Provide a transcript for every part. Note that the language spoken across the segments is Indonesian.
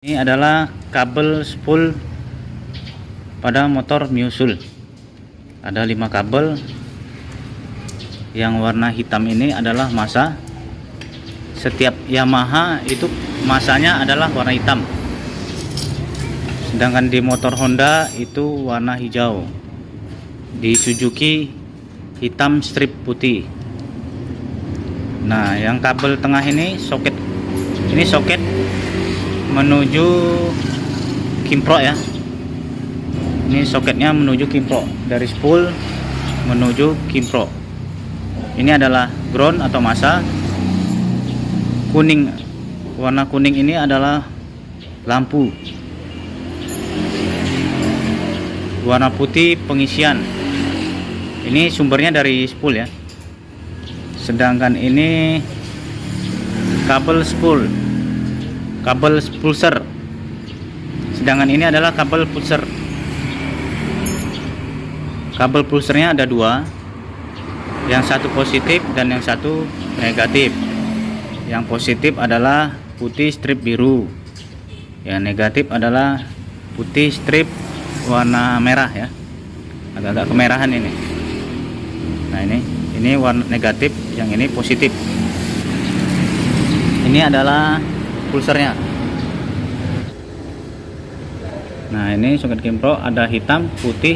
Ini adalah kabel spool pada motor Myosul. Ada 5 kabel. Yang warna hitam ini adalah massa. Setiap Yamaha itu masanya adalah warna hitam. Sedangkan di motor Honda itu warna hijau. Di Suzuki hitam strip putih. Nah, yang kabel tengah ini soket. Ini soket menuju kimpro ya. Ini soketnya menuju kimpro, dari spool menuju kimpro. Ini adalah ground atau massa. Kuning, warna kuning ini adalah lampu. Warna putih pengisian. Ini sumbernya dari spool ya. Sedangkan ini kabel spool, kabel pulser. Sedangkan ini adalah kabel pulser. Kabel pulsernya ada 2, yang satu positif dan yang satu negatif. Yang positif adalah putih strip biru, yang negatif adalah putih strip warna merah ya, agak-agak kemerahan ini. Nah, ini warna negatif, yang ini positif. Ini adalah pulsernya. Nah, ini soket kimpro ada hitam, putih,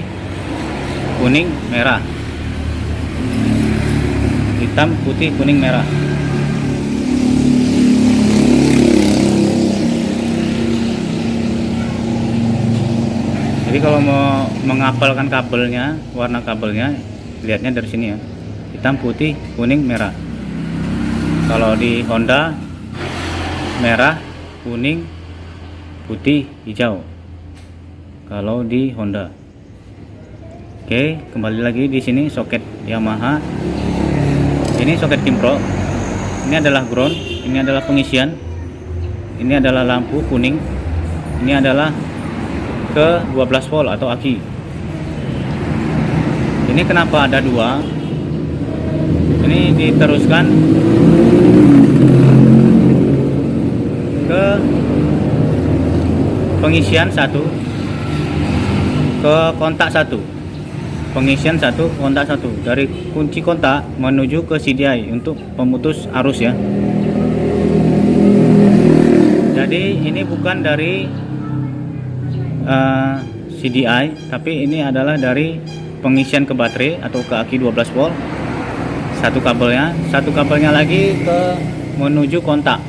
kuning, merah. Hitam, putih, kuning, merah. Jadi kalau mau menghafalkan kabelnya, warna kabelnya, lihatnya dari sini ya. Hitam, putih, kuning, merah. Kalau di Honda merah, kuning, putih, hijau. Kalau di Honda. Oke, kembali lagi di sini soket Yamaha. Ini soket kimpro. Ini adalah ground, ini adalah pengisian. Ini adalah lampu kuning. Ini adalah ke 12 volt atau aki. Ini kenapa ada 2? Ini diteruskan ke pengisian 1, ke kontak 1. Pengisian 1, kontak 1. Dari kunci kontak menuju ke CDI untuk pemutus arus ya. Jadi ini bukan dari CDI, tapi ini adalah dari pengisian ke baterai atau ke aki 12 volt. Satu kabelnya lagi ke menuju kontak,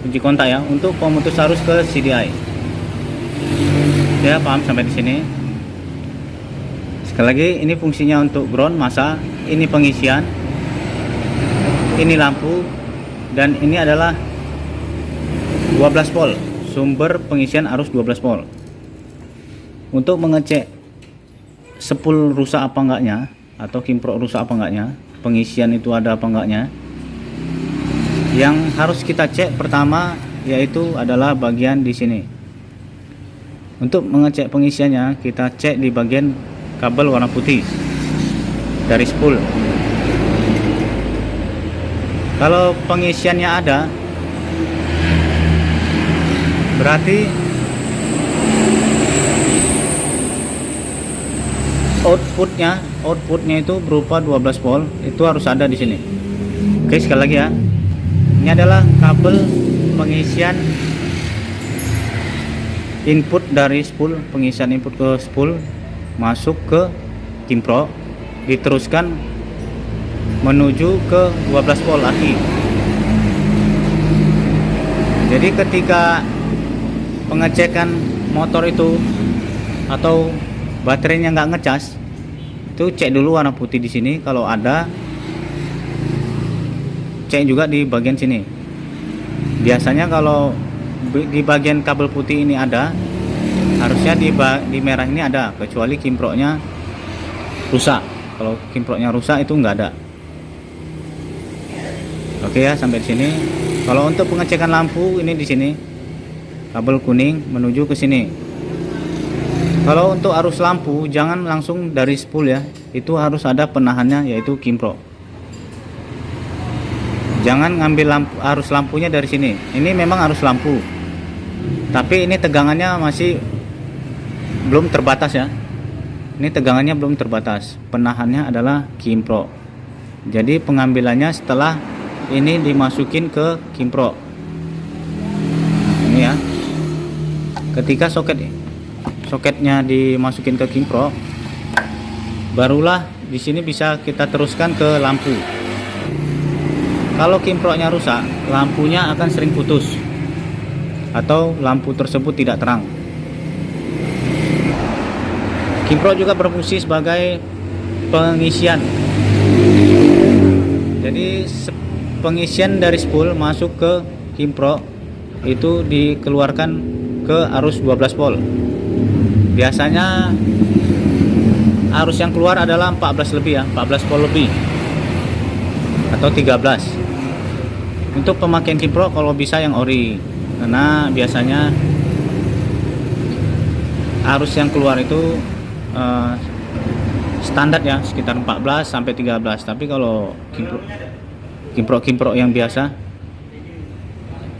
kunci kontak ya, untuk pemutus arus ke CDI. Ya, paham sampai di sini? Sekali lagi, ini fungsinya untuk ground massa, ini pengisian, ini lampu, dan ini adalah 12 volt, sumber pengisian arus 12 volt. Untuk mengecek spool rusak apa enggaknya, atau kimpro rusak apa enggaknya, pengisian itu ada apa enggaknya, yang harus kita cek pertama yaitu adalah bagian di sini. Untuk mengecek pengisiannya, kita cek di bagian kabel warna putih dari spool. Kalau pengisiannya ada, berarti outputnya itu berupa 12 volt, itu harus ada di sini. Oke, sekali lagi ya. Ini adalah kabel pengisian input dari spool, pengisian input ke spool masuk ke kimpro, diteruskan menuju ke 12 volt aki. Jadi ketika pengecekan motor itu atau baterainya nggak ngecas, itu cek dulu warna putih di sini. Kalau ada, cek juga di bagian sini. Biasanya kalau di bagian kabel putih ini ada, harusnya di merah ini ada, kecuali kimpronya rusak. Kalau kimpronya rusak itu nggak ada. Oke ya, sampai di sini. Kalau untuk pengecekan lampu, ini di sini kabel kuning menuju ke sini. Kalau untuk arus lampu, jangan langsung dari spool ya, itu harus ada penahannya, yaitu kimpro. Jangan ngambil arus lampunya dari sini. Ini memang arus lampu, Tapi ini tegangannya masih belum terbatas ya. Ini tegangannya belum terbatas. Penahannya adalah kimpro. Jadi pengambilannya setelah ini dimasukin ke kimpro. Ini ya. Ketika soketnya dimasukin ke kimpro, barulah di sini bisa kita teruskan ke lampu. Kalau kimpronya rusak, lampunya akan sering putus atau lampu tersebut tidak terang. Kimpro juga berfungsi sebagai pengisian. Jadi pengisian dari spool masuk ke kimpro itu dikeluarkan ke arus 12 volt. Biasanya arus yang keluar adalah 14 lebih ya, 14 volt lebih atau 13. Untuk pemakaian kimpro kalau bisa yang ori, karena biasanya arus yang keluar itu standar ya, sekitar 14 sampai 13. Tapi kalau kimpro yang biasa,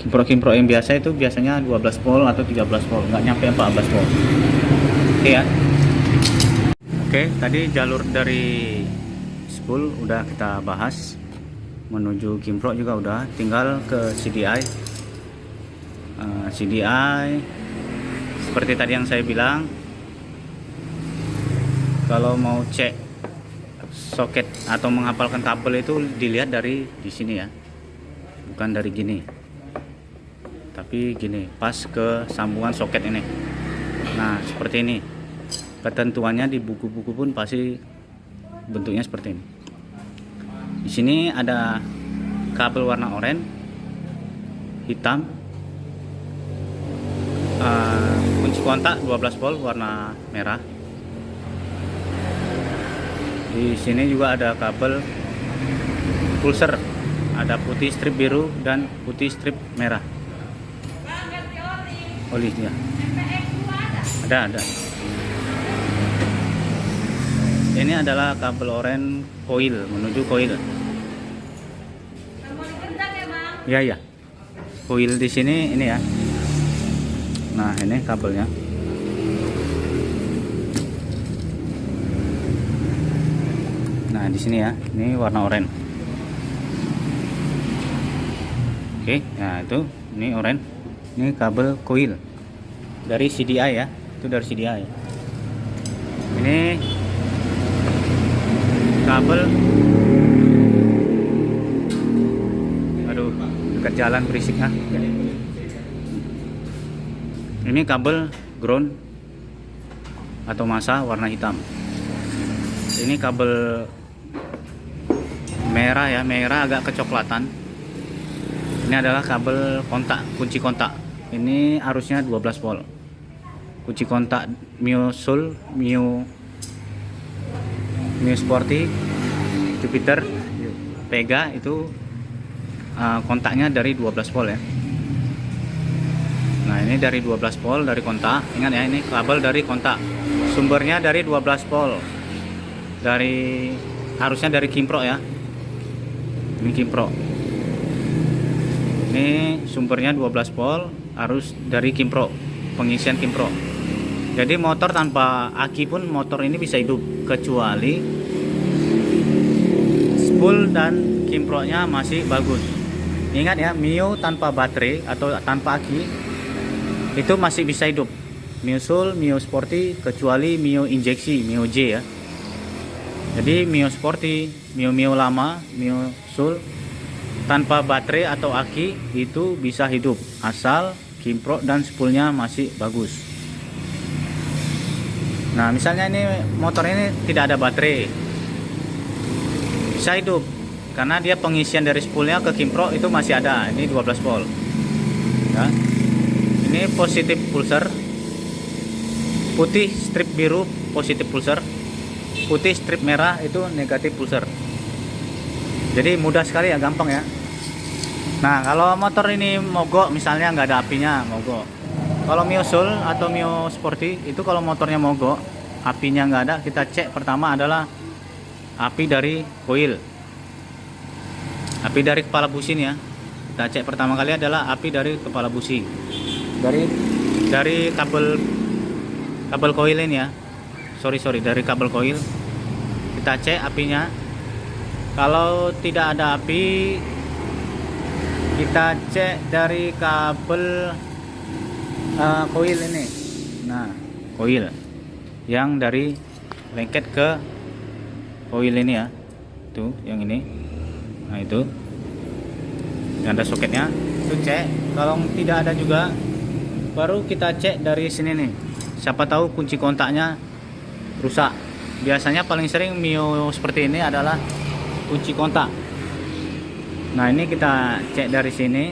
kimpro yang biasa itu biasanya 12 volt atau 13 volt, nggak nyampe 14 volt. Oke ya. Oke, tadi jalur dari spool udah kita bahas, menuju kimpro juga udah, tinggal ke CDI. CDI seperti tadi yang saya bilang, kalau mau cek soket atau menghafalkan kabel itu dilihat dari di sini ya, bukan dari gini, tapi gini, pas ke sambungan soket ini. Nah seperti ini, ketentuannya di buku-buku pun pasti bentuknya seperti ini. Di sini ada kabel warna oranye, hitam, kunci kontak 12 volt warna merah. Di sini juga ada kabel pulser, ada putih strip biru dan putih strip merah. Oli ya. Ada. Ini adalah kabel oranye coil menuju coil. Ya. Coil di sini ini ya. Nah, ini kabelnya. Nah, di sini ya. Ini warna oranye. Oke, nah itu ini oranye. Ini kabel coil dari CDI ya. Itu dari CDI. Ini kabel, aduh dekat jalan berisik ah. Ini kabel ground atau massa warna hitam. Ini kabel merah ya, merah agak kecoklatan. Ini adalah kabel kontak, kunci kontak. Ini arusnya 12 volt. Kunci kontak Mio Soul, Mio Sporty, Jupiter, Pega itu kontaknya dari 12 volt ya. Nah ini dari 12 volt dari kontak. Ingat ya, ini kabel dari kontak. Sumbernya dari 12 volt. Harusnya dari kimpro ya. Ini kimpro. Ini sumbernya 12 volt, arus dari kimpro, pengisian kimpro. Jadi motor tanpa aki pun motor ini bisa hidup, kecuali spool dan kimpronya masih bagus. Ingat ya, Mio tanpa baterai atau tanpa aki itu masih bisa hidup. Mio Soul, Mio Sporty, kecuali Mio injeksi, Mio J ya. Jadi Mio Sporty, Mio lama, Mio Soul tanpa baterai atau aki itu bisa hidup asal kimpro dan spoolnya masih bagus. Nah misalnya ini motor ini tidak ada baterai, bisa hidup karena dia pengisian dari spoolnya ke kimpro itu masih ada. Ini 12 volt ya. Ini positif pulser, putih strip biru positif pulser, putih strip merah itu negatif pulser. Jadi mudah sekali ya, gampang ya. Nah kalau motor ini mogok misalnya nggak ada apinya, mogok. Kalau Mio Soul atau Mio Sporty itu kalau motornya mogok, apinya nggak ada, kita cek pertama adalah api dari coil, api dari kepala busin ya. Kita cek pertama kali adalah api dari kepala busi, dari dari kabel coil ini ya. Sorry dari kabel coil. Kita cek apinya. Kalau tidak ada api, kita cek dari kabel coil ini. Nah, coil yang dari lengket ke coil ini ya. Tuh, yang ini. Nah, itu. Yang ada soketnya. Itu cek. Kalau tidak ada juga, baru kita cek dari sini nih. Siapa tahu kunci kontaknya rusak. Biasanya paling sering Mio seperti ini adalah kunci kontak. Nah, ini kita cek dari sini.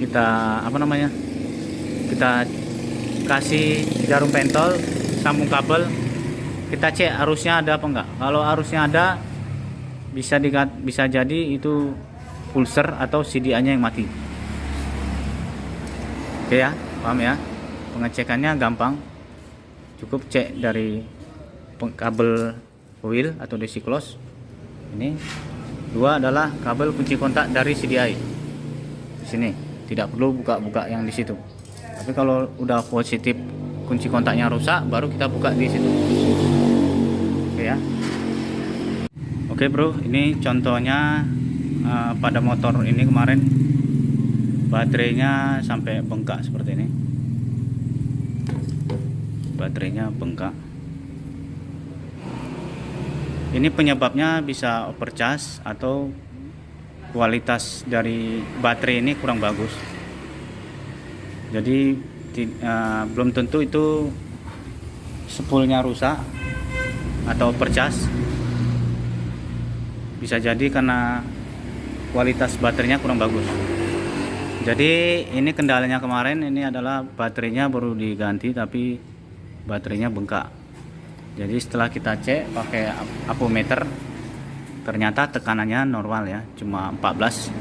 Kita kita kasih jarum pentol, sambung kabel, kita cek arusnya ada apa enggak. Kalau arusnya ada, bisa jadi itu pulser atau CDA nya yang mati. Oke ya, paham ya. Pengecekannya gampang, cukup cek dari kabel coil atau DC close. Ini dua adalah kabel kunci kontak dari CDI. Di sini tidak perlu buka-buka yang di situ. Tapi kalau udah positif kunci kontaknya rusak, baru kita buka di situ. Oke ya. Oke bro, ini contohnya pada motor ini kemarin baterainya sampai bengkak seperti ini. Baterainya bengkak. Ini penyebabnya bisa overcharge atau kualitas dari baterai ini kurang bagus. Jadi belum tentu itu spoolnya rusak atau overcharge. Bisa jadi karena kualitas baterainya kurang bagus. Jadi ini kendalanya kemarin, ini adalah baterainya baru diganti tapi baterainya bengkak. Jadi setelah kita cek pakai ampermeter, ternyata tekanannya normal ya, cuma 14.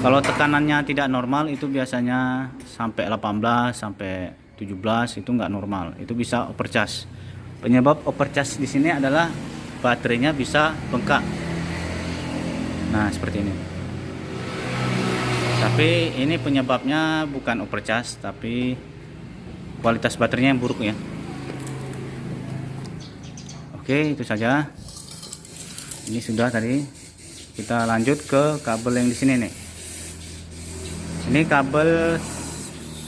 Kalau tekanannya tidak normal itu biasanya sampai 18 sampai 17 itu nggak normal, itu bisa overcharge. Penyebab overcharge di sini adalah baterainya bisa bengkak. Nah, seperti ini. Tapi ini penyebabnya bukan overcharge, tapi kualitas baterainya yang buruk ya. Oke, itu saja. Ini sudah tadi. Kita lanjut ke kabel yang di sini nih. Ini kabel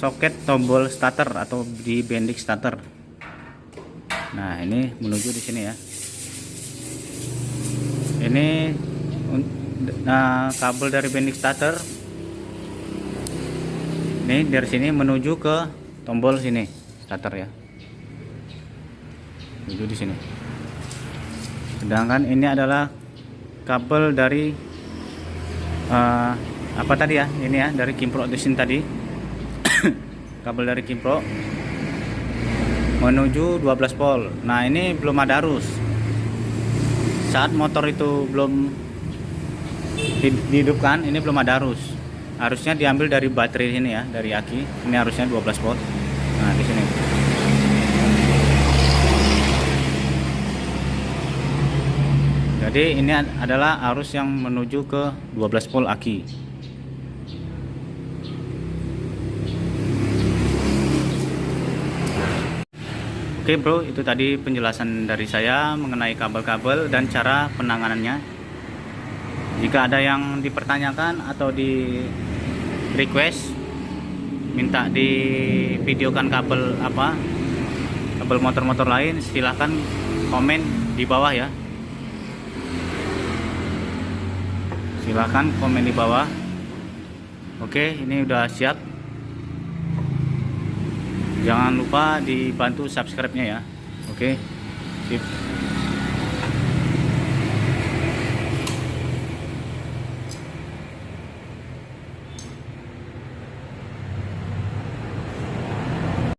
soket tombol starter atau di bendix starter. Nah, ini menuju di sini ya. Ini kabel dari bendix starter. Ini dari sini menuju ke tombol sini starter ya. Menuju di sini. Sedangkan ini adalah kabel dari apa tadi ya? Ini ya dari Kimpro di sini tadi. Kabel dari Kimpro menuju 12 volt. Nah, ini belum ada arus. Saat motor itu belum dihidupkan, ini belum ada arus. Arusnya diambil dari baterai ini ya, dari aki. Ini arusnya 12 volt. Nah, di sini. Jadi ini adalah arus yang menuju ke 12 volt aki. Oke bro, itu tadi penjelasan dari saya mengenai kabel-kabel dan cara penanganannya. Jika ada yang dipertanyakan atau di request minta di videokan kabel apa, kabel motor-motor lain, silahkan komen di bawah ya. Silahkan komen di bawah. Oke, ini udah siap. Jangan lupa dibantu subscribe-nya ya. Oke, sip.